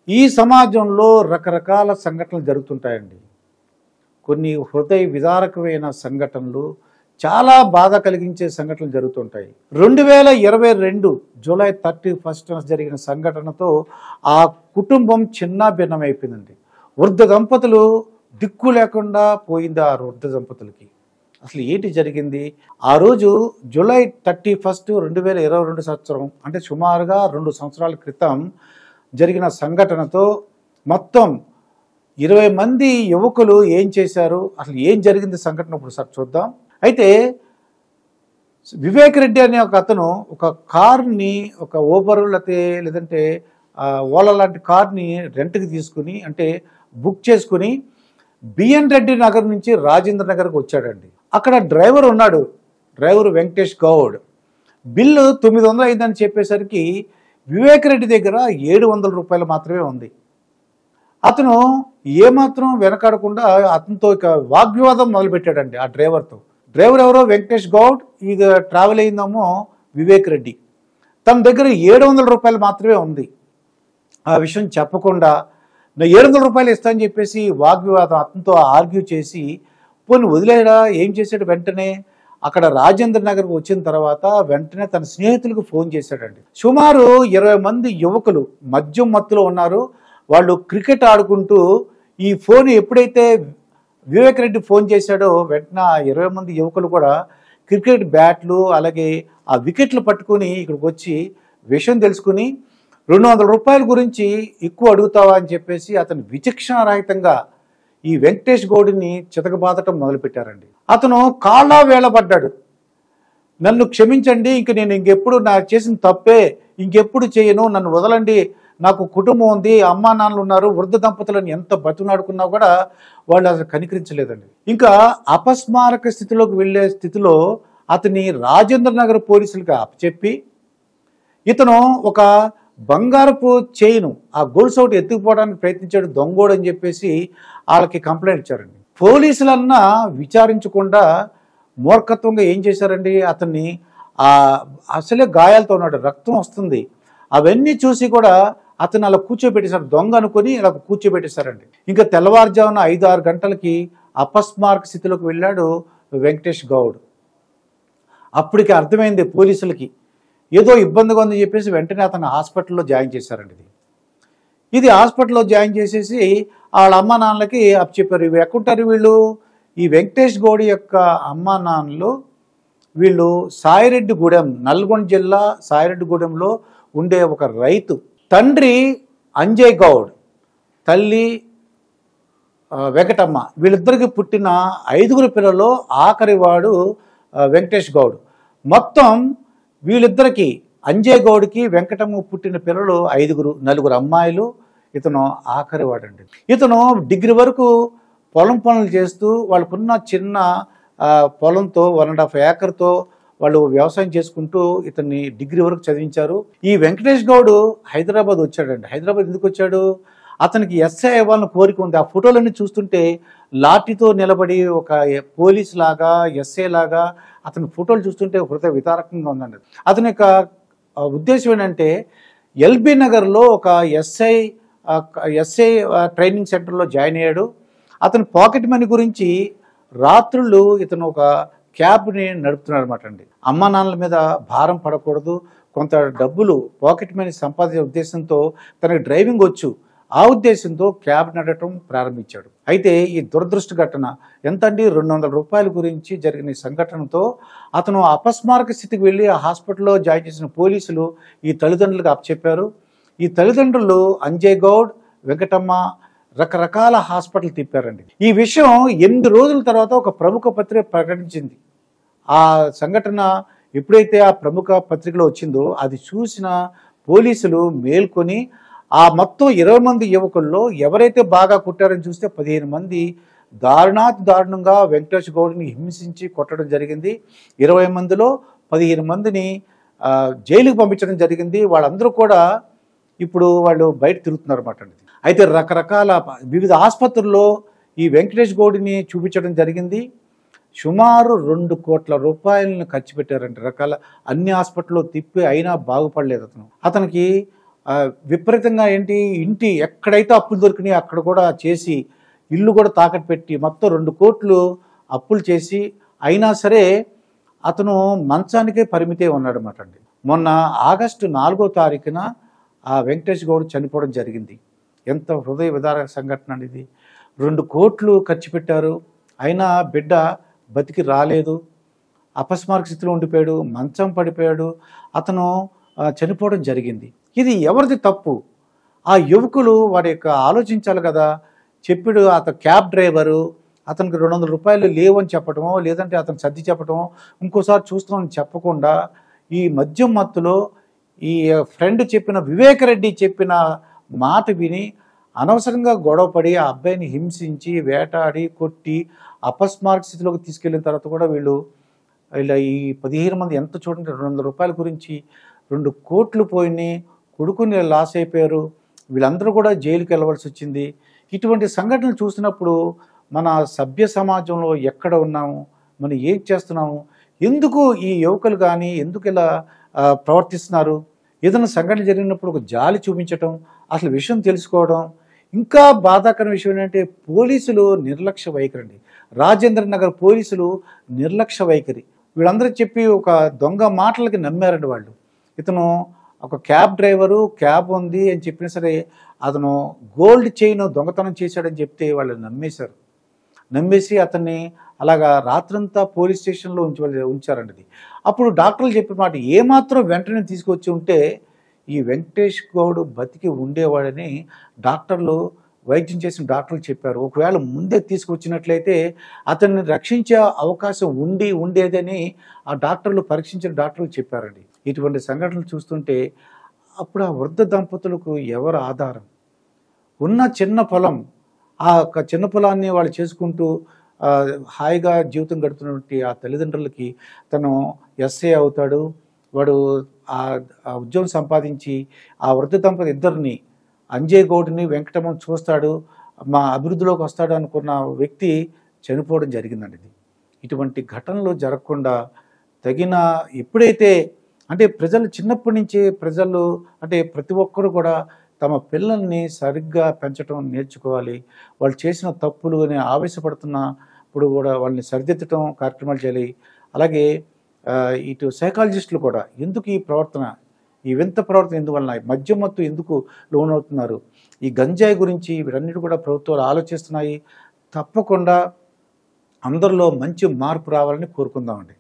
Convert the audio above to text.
ఈ సమాజంలో రకరకాల సంఘటనలు జరుగుతుంటాయండి. కొన్ని హృదయ విదారకమైన సంఘటనలు, చాలా బాధ కలిగించే సంఘటనలు జరుగుతుంటాయి. 2022 జూలై 31న జరిగిన సంఘటనతో ఆ కుటుంబం చిన్నాభిన్నమైపోయిందండి. వృద్ధ దంపతులు దిక్కు లేకుండా పోయింది. ఆ వృద్ధ దంపతులకి అసలు ఏంటి జరిగింది? ఆ రోజు జూలై 31, 2022 సంవత్సరం, అంటే సుమారుగా 2 సంవత్సరాల క్రితం జరిగిన సంఘటనతో మొత్తం 20 మంది యువకులు ఏం చేశారు, అసలు ఏం జరిగింది సంఘటన ఇప్పుడు సార్ చూద్దాం. అయితే వివేక్ రెడ్డి అనే ఒక అతను ఒక కార్ని, ఒక ఊబర్ లేదంటే ఓలా లాంటి కార్ని రెంట్కి తీసుకుని, అంటే బుక్ చేసుకుని బిఎన్ రెడ్డి నగర్ నుంచి రాజేంద్ర నగర్కి వచ్చాడండి. అక్కడ డ్రైవర్ ఉన్నాడు, డ్రైవర్ వెంకటేష్ గౌడ్. బిల్లు 900 అయిందని చెప్పేసరికి వివేక్ రెడ్డి దగ్గర 700 రూపాయలు మాత్రమే ఉంది. అతను ఏమాత్రం వెనకాడకుండా అతనితో ఇక వాగ్వివాదం మొదలుపెట్టాడండి ఆ డ్రైవర్తో. డ్రైవర్ ఎవరో వెంకటేష్ గౌడ్, ఇక ట్రావెల్ అయిందేమో వివేక్ రెడ్డి. తన దగ్గర 700 రూపాయలు మాత్రమే ఉంది. ఆ విషయం చెప్పకుండా నా 700 రూపాయలు ఇస్తా అని చెప్పేసి వాగ్వివాదం, అతనితో ఆర్గ్యూ చేసి పోనీ వదిలేడా. ఏం చేశాడు, వెంటనే అక్కడ రాజేంద్ర నగర్కి వచ్చిన తర్వాత వెంటనే తన స్నేహితులకు ఫోన్ చేశాడండి. సుమారు 20 మంది యువకులు మద్యం మత్తులో ఉన్నారు. వాళ్ళు క్రికెట్ ఆడుకుంటూ ఈ ఫోన్ ఎప్పుడైతే వివేక్ రెడ్డి ఫోన్ చేశాడో వెంటనే ఆ 20 మంది యువకులు కూడా క్రికెట్ బ్యాట్లు అలాగే ఆ వికెట్లు పట్టుకుని ఇక్కడికి వచ్చి విషయం తెలుసుకుని 200 రూపాయల గురించి ఎక్కువ అడుగుతావా అని చెప్పేసి అతను విచక్షణారహితంగా ఈ వెంకటేష్ గౌడ్ని చితకబాదటం మొదలుపెట్టారండి. అతను కాళ్ళ వేళపడ్డాడు. నన్ను క్షమించండి, ఇంక నేను ఇంకెప్పుడు నాకు చేసిన తప్పే ఇంకెప్పుడు చేయను, నన్ను వదలండి, నాకు కుటుంబం ఉంది, అమ్మా నాన్నలు ఉన్నారు, వృద్ధ దంపతులను ఎంత బతునాడుకున్నా కూడా వాళ్ళు అసలు కనికరించలేదండి. ఇంకా అపస్మారక స్థితిలోకి వెళ్ళే స్థితిలో అతని రాజేంద్ర నగర్ పోలీసులకు అప్పచెప్పి ఇతను ఒక బంగారపు చైను, ఆ గొలుసు ఒకటి ఎత్తుకుపోవడానికి ప్రయత్నించాడు, దొంగోడు అని చెప్పేసి వాళ్ళకి కంప్లైంట్ ఇచ్చారండి. పోలీసులన్నా విచారించకుండా మూర్ఖత్వంగా ఏం చేశారండి, అతన్ని అసలే గాయాలతో ఉన్నాడు, రక్తం వస్తుంది, అవన్నీ చూసి కూడా అతను అలా కూర్చోబెట్టేశారు, దొంగ అనుకుని అలా కూర్చోబెట్టేశారండి. ఇంకా తెల్లవారుజామున 5-6 గంటలకి అపస్మారక స్థితిలోకి వెళ్ళాడు వెంకటేష్ గౌడ్. అప్పటికి అర్థమైంది పోలీసులకి ఏదో ఇబ్బందిగా ఉందని చెప్పేసి వెంటనే అతను హాస్పిటల్లో జాయిన్ చేశారండి. ఇది హాస్పిటల్లో జాయిన్ చేసేసి వాళ్ళ అమ్మా నాన్నలకి అప్పచెప్పారు. ఇవి ఎక్కడుంటారు వీళ్ళు, ఈ వెంకటేష్ గౌడ్ యొక్క అమ్మా నాన్నలు వీళ్ళు సాయిరెడ్డిగూడెం, నల్గొండ జిల్లా సాయిరెడ్డిగూడెంలో ఉండే ఒక రైతు. తండ్రి అంజయ్ గౌడ్, తల్లి వెంకటమ్మ. వీళ్ళిద్దరికి పుట్టిన 5 పిల్లల్లో ఆఖరివాడు వెంకటేష్ గౌడ్. మొత్తం వీళ్ళిద్దరికి, అంజయ్ గౌడ్కి వెంకటమ్మ పుట్టిన పిల్లలు 5, 4 అమ్మాయిలు, ఇతను ఆఖరివాడండి. ఇతను డిగ్రీ వరకు పొలం పనులు చేస్తూ వాళ్ళకున్న చిన్న పొలంతో 1.5 ఏకర్తో వాళ్ళు వ్యవసాయం చేసుకుంటూ ఇతన్ని డిగ్రీ వరకు చదివించారు. ఈ వెంకటేష్ గౌడ్ హైదరాబాద్ వచ్చాడండి. హైదరాబాద్ ఎందుకు వచ్చాడు, అతనికి ఎస్ఐ అవ్వాలని కోరిక ఉంది. ఆ ఫోటోలన్నీ చూస్తుంటే లాఠీతో నిలబడి ఒక పోలీస్ లాగా, ఎస్ఐ లాగా అతని ఫోటోలు చూస్తుంటే హృదయ వితారకంగా ఉందండి. అతని యొక్క ఉద్దేశం ఏంటంటే ఎల్బీ నగర్లో ఒక ఎస్ఐ ట్రైనింగ్ సెంటర్లో జాయిన్ అయ్యాడు. అతని పాకెట్ మనీ గురించి రాత్రులు ఇతను ఒక క్యాబ్ని నడుపుతున్నాడు అనమాట అండి. అమ్మా నాన్నల మీద భారం పడకూడదు, కొంత డబ్బులు పాకెట్ మనీ సంపాదించే ఉద్దేశంతో తనకి డ్రైవింగ్ వచ్చు, ఆ ఉద్దేశంతో క్యాబ్ నడటం ప్రారంభించాడు. అయితే ఈ దురదృష్ట ఘటన ఎంత అండి, 200 రూపాయల గురించి జరిగిన ఈ సంఘటనతో అతను అపస్మారక స్థితికి వెళ్ళి ఆ హాస్పిటల్లో జాయిన్ చేసిన పోలీసులు ఈ తల్లిదండ్రులకు అప్పచెప్పారు. ఈ తల్లిదండ్రులు అంజయ్ గౌడ్, వెంకటమ్మ రకరకాల హాస్పిటల్ తిప్పారండి. ఈ విషయం 8 రోజుల తర్వాత ఒక ప్రముఖ పత్రిక ప్రకటించింది. ఆ సంఘటన ఎప్పుడైతే ఆ ప్రముఖ పత్రికలో వచ్చిందో అది చూసిన పోలీసులు మేల్కొని ఆ మొత్తం 20 మంది యువకుల్లో ఎవరైతే బాగా కొట్టారని చూస్తే 15 మంది దారుణంగా వెంకటేష్ గౌడ్ని హింసించి కొట్టడం జరిగింది. 20 మందిలో 15 మందిని జైలుకి పంపించడం జరిగింది. వాళ్ళందరూ కూడా ఇప్పుడు వాళ్ళు బయట తిరుగుతున్నారు అన్నమాట. అయితే రకరకాల వివిధ ఆసుపత్రుల్లో ఈ వెంకటేష్ గౌడ్ని చూపించడం జరిగింది. సుమారు 2 కోట్ల రూపాయలను ఖర్చు పెట్టారంటే రకాల అన్ని హాస్పిటల్లో తిప్పి అయినా బాగుపడలేదు అతనికి విపరీతంగా ఏంటి ఇంటి ఎక్కడైతే అప్పులు దొరికినాయి అక్కడ కూడా చేసి ఇల్లు కూడా తాకట్టు పెట్టి మొత్తం 2 కోట్లు అప్పులు చేసి అయినా సరే అతను మంచానికే పరిమితే ఉన్నాడన్నమాట అండి. మొన్న ఆగస్టు 4వ తారీఖున ఆ వెంకటేష్ గౌడ్ చనిపోవడం జరిగింది. ఎంత హృదయ విదారక సంఘటన అనేది. 2 కోట్లు ఖర్చు పెట్టారు, అయినా బిడ్డ బతికి రాలేదు, అపస్మారక స్థితిలో ఉండిపోయాడు, మంచం పడిపోయాడు, అతను చనిపోవడం జరిగింది. ఇది ఎవరిది తప్పు? ఆ యువకులు వారి యొక్క ఆలోచించాలి కదా. చెప్పాడు అతను క్యాబ్ డ్రైవరు, అతనికి 200 రూపాయలు లేవని చెప్పడమో లేదంటే అతను సర్ది చెప్పడమో ఇంకోసారి చూస్తున్నామని చెప్పకుండా ఈ మద్యం మత్తులో ఈ ఫ్రెండ్ చెప్పిన వివేకరెడ్డి చెప్పిన మాట విని అనవసరంగా గొడవపడి ఆ అబ్బాయిని హింసించి వేటాడి కొట్టి అపస్మారక స్థితిలోకి తీసుకెళ్ళిన తర్వాత కూడా ఇలా ఈ 15 మంది ఎంత చూడండి 200 రూపాయల గురించి 2 కోట్లు పోయినాయి, కొడుకుని లాస్ అయిపోయారు, వీళ్ళందరూ కూడా జైలుకి వెళ్ళవలసి వచ్చింది. ఇటువంటి సంఘటనలు చూసినప్పుడు మన సభ్య సమాజంలో ఎక్కడ ఉన్నాము, మనం ఏం చేస్తున్నాము, ఎందుకు ఈ యువకులు కానీ ఎందుకు ఇలా ప్రవర్తిస్తున్నారు? ఏదైనా సంఘటన జరిగినప్పుడు ఒక జాలి చూపించటం, అసలు విషయం తెలుసుకోవడం. ఇంకా బాధాకరమైన విషయం ఏంటంటే పోలీసులు నిర్లక్ష్య వైఖరి అండి. రాజేంద్ర నగర్ పోలీసులు నిర్లక్ష్య వైఖరి. వీళ్ళందరూ చెప్పి ఒక దొంగ మాటలకి నమ్మారండి వాళ్ళు. ఇతను ఒక క్యాబ్ డ్రైవరు, క్యాబ్ ఉంది అని చెప్పినా సరే అతను గోల్డ్ చైన్ దొంగతనం చేశాడని చెప్తే వాళ్ళు నమ్మేసి అతన్ని అలాగా రాత్రంతా పోలీస్ స్టేషన్లో ఉంచారండి. అప్పుడు డాక్టర్లు చెప్పిన మాట ఏమాత్రం వెంటనే తీసుకొచ్చి ఉంటే ఈ వెంకటేష్ గౌడ్ బతికి ఉండేవాడని వైద్యం చేసిన డాక్టర్లు చెప్పారు. ఒకవేళ ముందే తీసుకొచ్చినట్లయితే అతన్ని రక్షించే అవకాశం ఉండేదని ఆ పరీక్షించిన డాక్టర్లు చెప్పారండి. ఇటువంటి సంఘటనలు చూస్తుంటే అప్పుడు ఆ వృద్ధ దంపతులకు ఎవరు ఆధారం? ఉన్న చిన్న పొలం, ఆ చిన్న పొలాన్ని వాళ్ళు చేసుకుంటూ హాయిగా జీవితం గడుపుతున్నటువంటి ఆ తల్లిదండ్రులకి తను ఎస్ఐ అవుతాడు, వాడు ఆ ఉద్యోగం సంపాదించి ఆ వృద్ధ దంపతి ఇద్దరిని అంజయ్ గౌడ్ని వెంకటమ్మని చూస్తాడు, మా అభివృద్ధిలోకి వస్తాడు అనుకున్న వ్యక్తి చనిపోవడం జరిగిందండి. ఇటువంటి ఘటనలు జరగకుండా ఎప్పుడైతే అంటే ప్రజలు చిన్నప్పటి నుంచే ప్రతి ఒక్కరు కూడా తమ పిల్లల్ని సరిగ్గా పెంచడం నేర్చుకోవాలి. వాళ్ళు చేసిన తప్పులు అని ఆవేశపడుతున్నప్పుడు కూడా వాళ్ళని సరిదిద్దటం కార్యక్రమాలు చేయాలి. అలాగే ఇటు సైకాలజిస్టులు కూడా ఎందుకు ఈ వింత ప్రవర్తన ఎందువలన మద్యం మత్తు ఎందుకు లోనవుతున్నారు, ఈ గంజాయి గురించి వీరన్నిటి కూడా ప్రభుత్వాలు ఆలోచిస్తున్నాయి. తప్పకుండా అందరిలో మంచి మార్పు రావాలని కోరుకుందామండి.